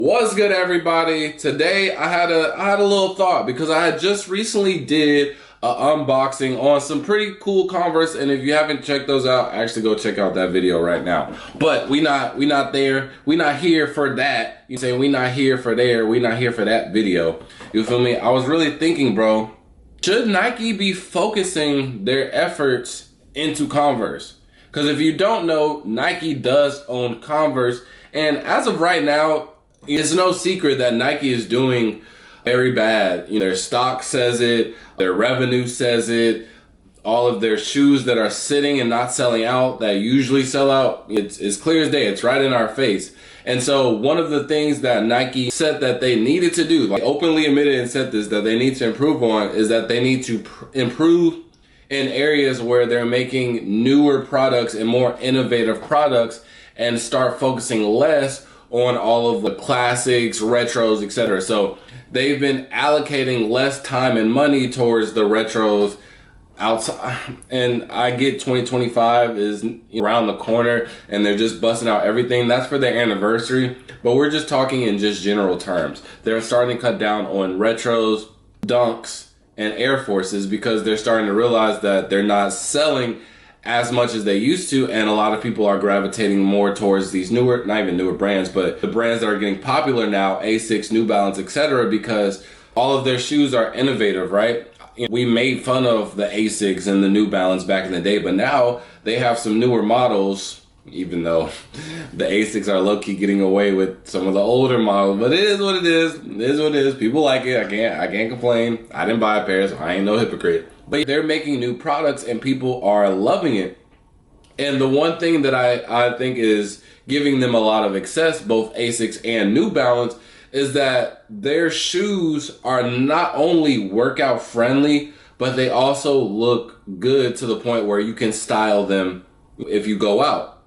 What's good, everybody? Today I had a little thought because I had just recently did an unboxing on some pretty cool Converse, and if you haven't checked those out, actually go check out that video right now. But we not there. We not here for that. You say we not here for there. We not here for that video. You feel me? I was really thinking, bro, should Nike be focusing their efforts into Converse? Because if you don't know, Nike does own Converse, and as of right now, it's no secret that Nike is doing very bad. You know, their stock says it, their revenue says it, all of their shoes that are sitting and not selling out that usually sell out, it's clear as day. It's right in our face. And so one of the things that Nike said that they needed to do, like openly admitted and said this, that they need to improve on, is that they need to improve in areas where they're making newer products and more innovative products and start focusing less on all of the classics, retros, etc. So they've been allocating less time and money towards the retros outside. And I get 2025 is around the corner and they're just busting out everything. That's for their anniversary. But we're just talking in just general terms. They're starting to cut down on retros, dunks, and Air Forces because they're starting to realize that they're not selling as much as they used to, and a lot of people are gravitating more towards these newer, not even newer brands, but the brands that are getting popular now, Asics, New Balance, etc., because all of their shoes are innovative, right? We made fun of the Asics and the New Balance back in the day, but now they have some newer models, even though the Asics are low-key getting away with some of the older models, but it is what it is. It is what it is. People like it. I can't complain. I didn't buy a pair, so I ain't no hypocrite. But they're making new products and people are loving it. And the one thing that I think is giving them a lot of success, both Asics and New Balance, is that their shoes are not only workout friendly, but they also look good to the point where you can style them if you go out.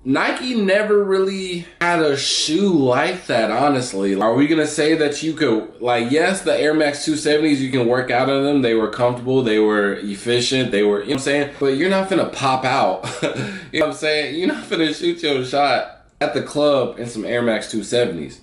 Nike never really had a shoe like that, honestly. Are we going to say that you could, like, yes, the Air Max 270s, you can work out in them. They were comfortable. They were efficient. They were, you know what I'm saying? But you're not going to pop out. You know what I'm saying? You're not going to shoot your shot at the club in some Air Max 270s.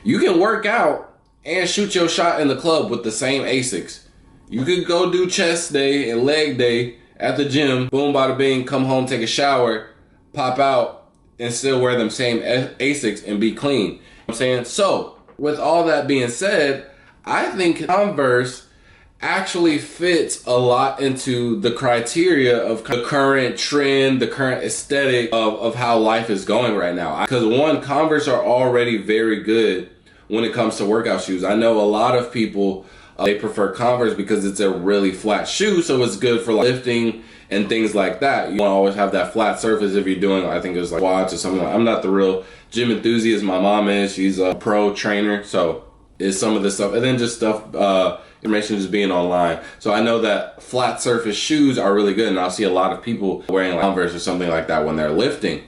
You can work out and shoot your shot in the club with the same Asics. You could go do chest day and leg day at the gym. Boom, bada bing, come home, take a shower, pop out, and still wear them same Asics and be clean. You know what I'm saying? So, with all that being said, I think Converse actually fits a lot into the criteria of the current trend, the current aesthetic of how life is going right now. Because one, Converse are already very good when it comes to workout shoes. I know a lot of people, they prefer Converse because it's a really flat shoe, so it's good for lifting and things like that. You want to always have that flat surface if you're doing, I think it's like squats or something. I'm not the real gym enthusiast. My mom is. She's a pro trainer, so it's some of this stuff. And then just stuff, information just being online. So I know that flat surface shoes are really good, and I'll see a lot of people wearing like Converse or something like that when they're lifting.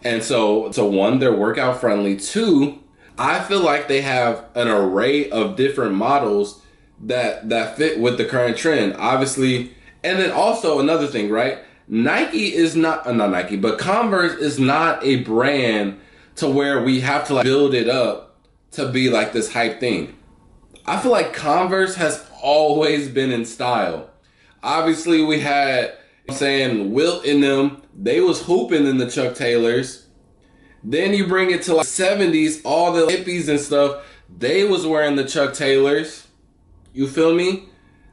And so one, they're workout friendly. Two, I feel like they have an array of different models that fit with the current trend. Obviously. And then also another thing, right? Nike is not Nike, but Converse is not a brand to where we have to like build it up to be like this hype thing. I feel like Converse has always been in style. Obviously we had, I'm saying, Wilt in them. They was hooping in the Chuck Taylors. Then you bring it to like 70s, all the hippies and stuff, they was wearing the Chuck Taylors. You feel me?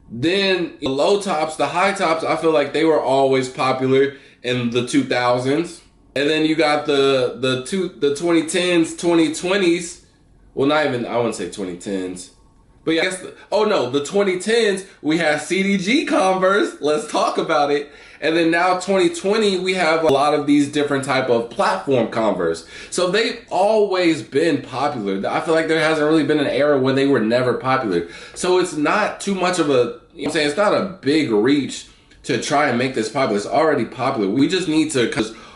Then the low tops, the high tops, I feel like they were always popular in the 2000s. And then you got the 2010s, 2020s. Well, not even, I wouldn't say 2010s. But yeah, I guess, the 2010s, we had CDG Converse. Let's talk about it. And then now 2020, we have a lot of these different type of platform Converse. So they've always been popular. I feel like there hasn't really been an era where they were never popular. So it's not too much of a, you know what I'm saying, it's not a big reach to try and make this popular. It's already popular. We just need to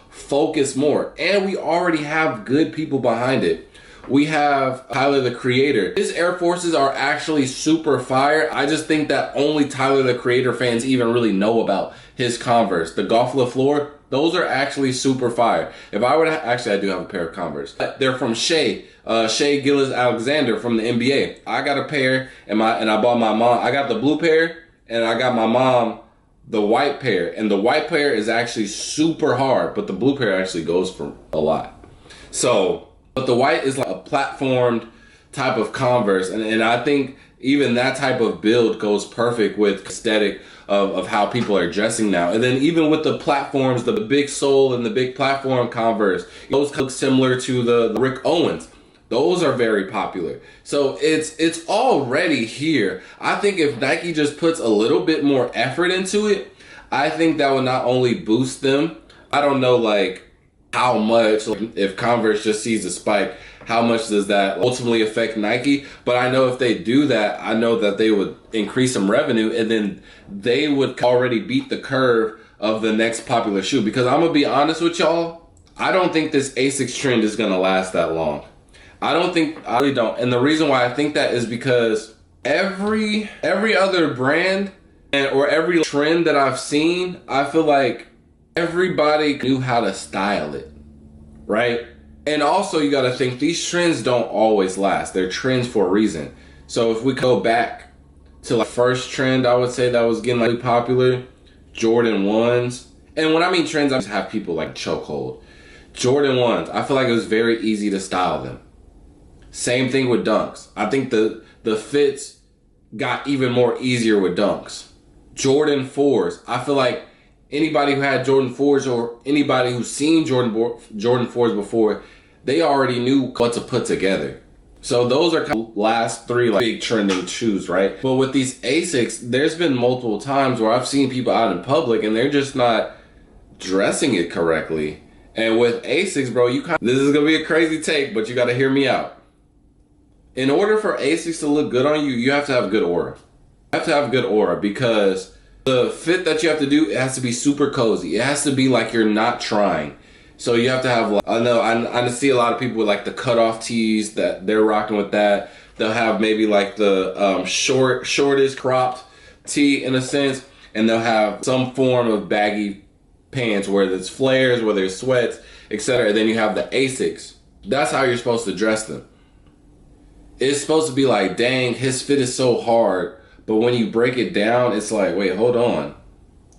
focus more. And we already have good people behind it. We have Tyler, the Creator. His Air Forces are actually super fire. I just think that only Tyler, the Creator fans even really know about his Converse. The Golf LaFleur, Those are actually super fire. If I were to, actually, I do have a pair of Converse. They're from Shea Gilgeous-Alexander from the NBA. I got a pair, and I bought my mom. I got the blue pair, and I got my mom the white pair. And the white pair is actually super hard, but the blue pair actually goes for a lot. So, but the white is like a platformed type of Converse, and I think even that type of build goes perfect with aesthetic of how people are dressing now. And then even with the platforms, the big sole and the big platform Converse, those look similar to the Rick Owens. Those are very popular. So it's already here. I think if Nike just puts a little bit more effort into it, I think that would not only boost them. I don't know like how much, like, if Converse just sees a spike, how much does that ultimately affect Nike? But I know if they do that, I know that they would increase some revenue, and then they would already beat the curve of the next popular shoe. Because I'm gonna be honest with y'all, I don't think this Asics trend is gonna last that long. I really don't. And the reason why I think that is because every other brand or every trend that I've seen, I feel like everybody knew how to style it, right? And also you gotta think, these trends don't always last. They're trends for a reason. So if we go back to the first trend, I would say that was getting really popular, Jordan 1s. And when I mean trends, I just have people like chokehold. Jordan 1s, I feel like it was very easy to style them. Same thing with Dunks. I think the fits got even more easier with Dunks. Jordan 4s, I feel like anybody who had Jordan 4s or anybody who's seen Jordan 4s before, they already knew what to put together. So those are kind of last three like big trending shoes, right? But with these Asics, there's been multiple times where I've seen people out in public and they're just not dressing it correctly. And with Asics, bro, this is gonna be a crazy take, but you gotta hear me out. In order for Asics to look good on you, you have to have good aura. You have to have good aura because the fit that you have to do, it has to be super cozy. It has to be like you're not trying. So you have to have, like, I see a lot of people with like the cutoff tees that they're rocking with that. They'll have maybe like the shortest cropped tee in a sense, and they'll have some form of baggy pants, whether it's flares, whether it's sweats, etc. And then you have the Asics. That's how you're supposed to dress them. It's supposed to be like, dang, his fit is so hard. But when you break it down, it's like, wait, hold on.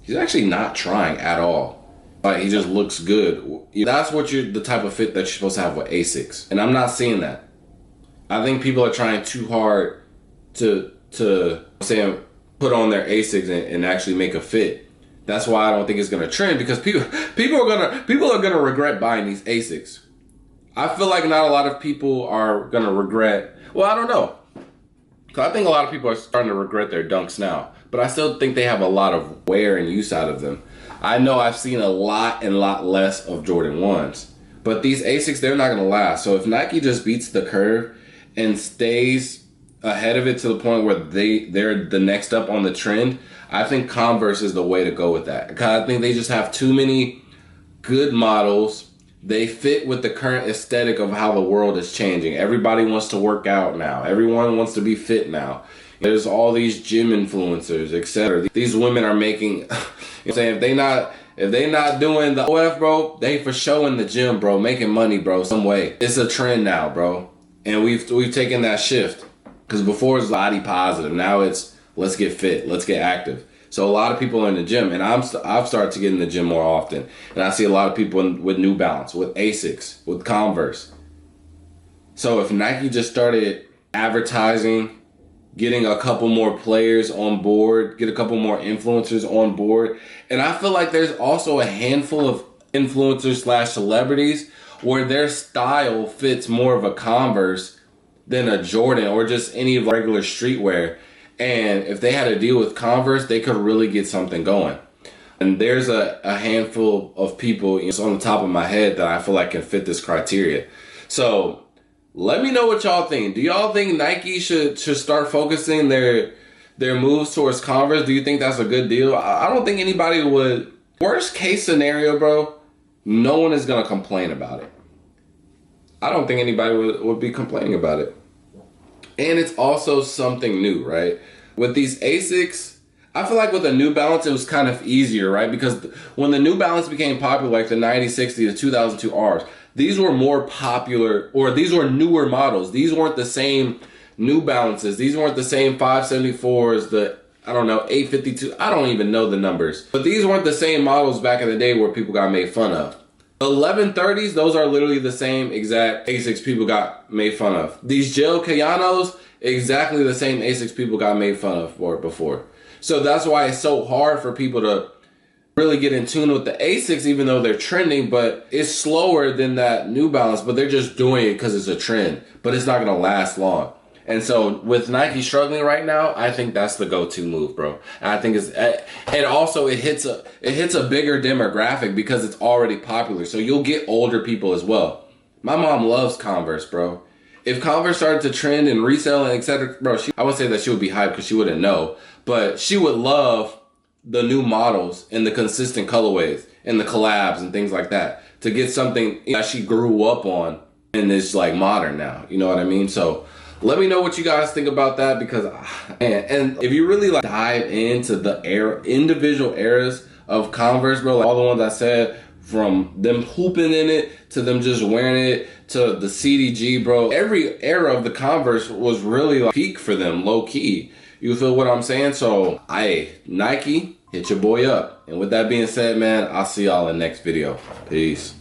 He's actually not trying at all. Like, he just looks good. That's the type of fit that you're supposed to have with Asics. And I'm not seeing that. I think people are trying too hard to say, put on their Asics and actually make a fit. That's why I don't think it's gonna trend, because people are gonna regret buying these Asics. I feel like not a lot of people are gonna regret. Well, I don't know. Cause I think a lot of people are starting to regret their Dunks now, but I still think they have a lot of wear and use out of them. I know I've seen a lot less of Jordan 1s, but these Asics, they're not gonna last. So if Nike just beats the curve and stays ahead of it to the point where they're the next up on the trend, I think Converse is the way to go with that. Cause I think they just have too many good models. They fit with the current aesthetic of how the world is changing. Everybody wants to work out now. Everyone wants to be fit now. There's all these gym influencers, etc. These women are making, you know what I'm saying, if they not doing the OF, bro, they for sure in the gym, bro, making money, bro, some way. It's a trend now, bro. And we've taken that shift. Because before it was body positive. Now it's let's get fit, let's get active. So a lot of people are in the gym, and I've started to get in the gym more often. And I see a lot of people with New Balance, with Asics, with Converse. So if Nike just started advertising, getting a couple more players on board, get a couple more influencers on board. And I feel like there's also a handful of influencers / celebrities where their style fits more of a Converse than a Jordan or just any of regular streetwear. And if they had a deal with Converse, they could really get something going. And there's a handful of people, it's on the top of my head, that I feel like can fit this criteria. So let me know what y'all think. Do y'all think Nike should start focusing their moves towards Converse? Do you think that's a good deal? I don't think anybody would. Worst case scenario, bro, no one is going to complain about it. I don't think anybody would be complaining about it. And it's also something new, right? With these Asics, I feel like with the New Balance, it was kind of easier, right? Because when the New Balance became popular, like the 9060, the 2002 Rs, these were more popular, or these were newer models. These weren't the same New Balances. These weren't the same 574s, the, I don't know, 852. I don't even know the numbers. But these weren't the same models back in the day where people got made fun of. The 1130s, those are literally the same exact Asics people got made fun of. These Gel Kayanos, exactly the same Asics people got made fun of for before. So that's why it's so hard for people to really get in tune with the Asics, even though they're trending, but it's slower than that New Balance, but they're just doing it because it's a trend, but it's not going to last long. And so with Nike struggling right now, I think that's the go-to move, bro. And I think it's, and also it hits a bigger demographic because it's already popular. So you'll get older people as well. My mom loves Converse, bro. If Converse started to trend and resell and etc., bro, I would say that she would be hyped because she wouldn't know, but she would love the new models and the consistent colorways and the collabs and things like that to get something that she grew up on and is like modern now. You know what I mean? So let me know what you guys think about that, because man, and if you really like dive into the individual eras of Converse, bro, like all the ones I said, from them hooping in it to them just wearing it to the CDG, bro, every era of the Converse was really like peak for them, low key. You feel what I'm saying? So, Nike, hit your boy up. And with that being said, man, I'll see y'all in the next video. Peace.